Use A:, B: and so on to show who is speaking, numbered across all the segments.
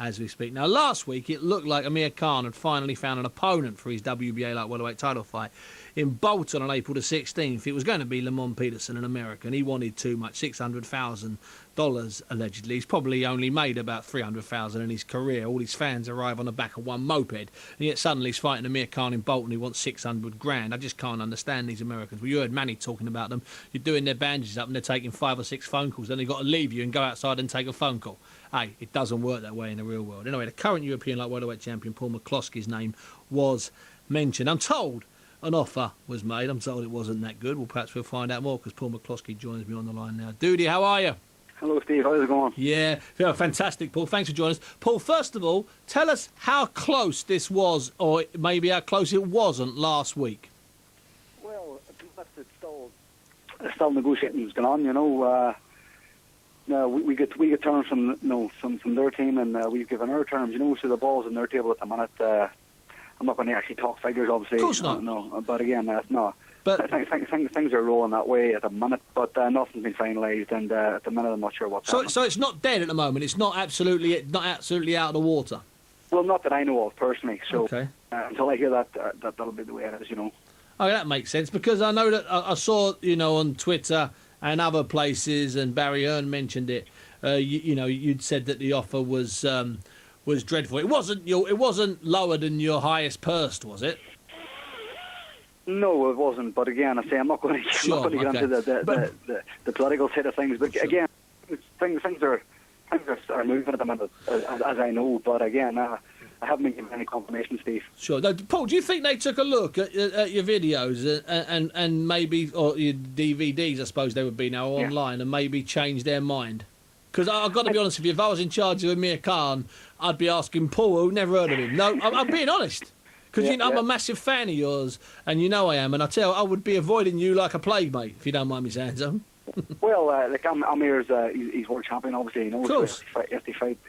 A: as we speak. Now, last week, it looked like Amir Khan had finally found an opponent for his WBA light welterweight title fight in Bolton on April the 16th. It was going to be Lamont Peterson, an American. He wanted too much, $600,000 allegedly. He's probably only made about $300,000 in his career. All his fans arrive on the back of one moped, and yet suddenly he's fighting Amir Khan in Bolton who wants $600,000. I just can't understand these Americans. Well, you heard Manny talking about them. You're doing their bandages up and they're taking 5 or 6 phone calls. Then they've got to leave you and go outside and take a phone call. Hey, it doesn't work that way in the real world. Anyway, the current European light welterweight champion, Paul McCloskey's name was mentioned. I'm told an offer was made. I'm told it wasn't that good. Well, perhaps we'll find out more because Paul McCloskey joins me on the line now. Doody, how are you?
B: Hello, Steve. How's it going?
A: Yeah, fantastic, Paul. Thanks for joining us. Paul, first of all, tell us how close this was, or maybe how close it wasn't last week.
B: Well, it's still negotiations going on, you know. We get terms from their team, and we've given our terms, you know, so the ball's in their table at the minute. I'm not going to actually talk figures, obviously.
A: Of course not.
B: No, but again, no.
A: But
B: things are rolling that way at the minute, but nothing's been finalised, and at the minute I'm not sure what's happening.
A: So it's not dead at the moment. It's not absolutely out of the water.
B: Well, not that I know of personally. So
A: okay.
B: Until I hear that, that'll be the way it is, you know.
A: Oh, that makes sense, because I know that I saw, you know, on Twitter and other places, and Barry Hearn mentioned it. You'd said that the offer was dreadful. It wasn't lower than your highest purse, was it?
B: No, it wasn't. But again, I say I'm not going to get into the political side of things. But again, things are moving at the minute, as I know. But again, I haven't been given any confirmation, Steve.
A: Sure. Now, Paul, do you think they took a look at your videos and maybe, or your DVDs, I suppose they would be now, online, and maybe changed their mind? Because I've got to be honest with you, if I was in charge of Amir Khan, I'd be asking Paul, who never heard of him. No, I'm being honest. Because I'm a massive fan of yours, and you know I am, and I tell you, I would be avoiding you like a plague, mate, if you don't mind me saying so.
B: Well, Amir's he's world champion, obviously, you know.
A: Of course.
B: So you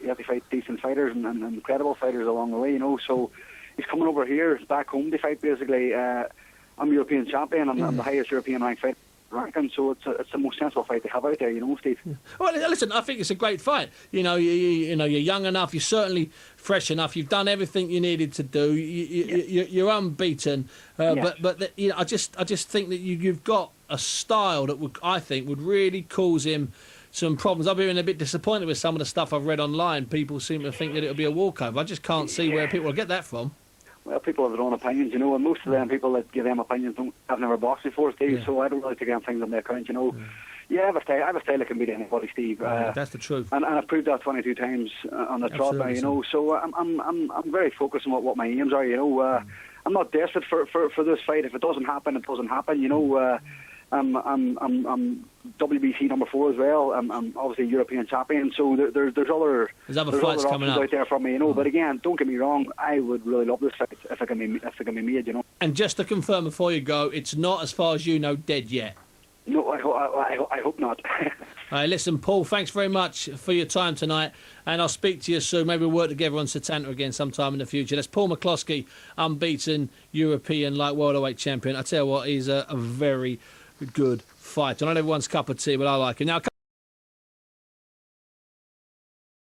B: have to fight decent fighters and incredible fighters along the way, you know. So he's coming over here, back home to fight, basically. I'm European champion, I'm the highest European ranked fighter. Ranking, so it's the most sensible fight to have out there, you know, Steve.
A: Well, listen, I think it's a great fight. You know, you're young enough, you're certainly fresh enough. You've done everything you needed to do. You're unbeaten. But you know, I just think that you've got a style that I think would really cause him some problems. I've been a bit disappointed with some of the stuff I've read online. People seem to think that it'll be a walkover. I just can't see where people will get that from.
B: Well, people have their own opinions, you know, and most of them people that give them opinions have never boxed before, Steve, so I don't really take them things on their account, you know. Yeah, I have a style that can beat anybody, Steve.
A: That's the truth.
B: And I've proved that 22 times on the trot now, you know, so I'm very focused on what my aims are, you know. I'm not desperate for this fight. If it doesn't happen, it doesn't happen, you know. I'm WBC number 4 as well. I'm obviously European champion, so there's other
A: fights coming up
B: out there for me, you know. But again, don't get me wrong, I would really love this fight if it can be made, you know.
A: And just to confirm before you go, it's not, as far as you know, dead yet.
B: No, I hope not.
A: All right, listen, Paul, thanks very much for your time tonight, and I'll speak to you soon. Maybe we'll work together on Setanta again sometime in the future. That's Paul McCloskey, unbeaten European light welterweight champion. I tell you what, he's a very good fighter. Not everyone's cup of tea, but I like him. Now,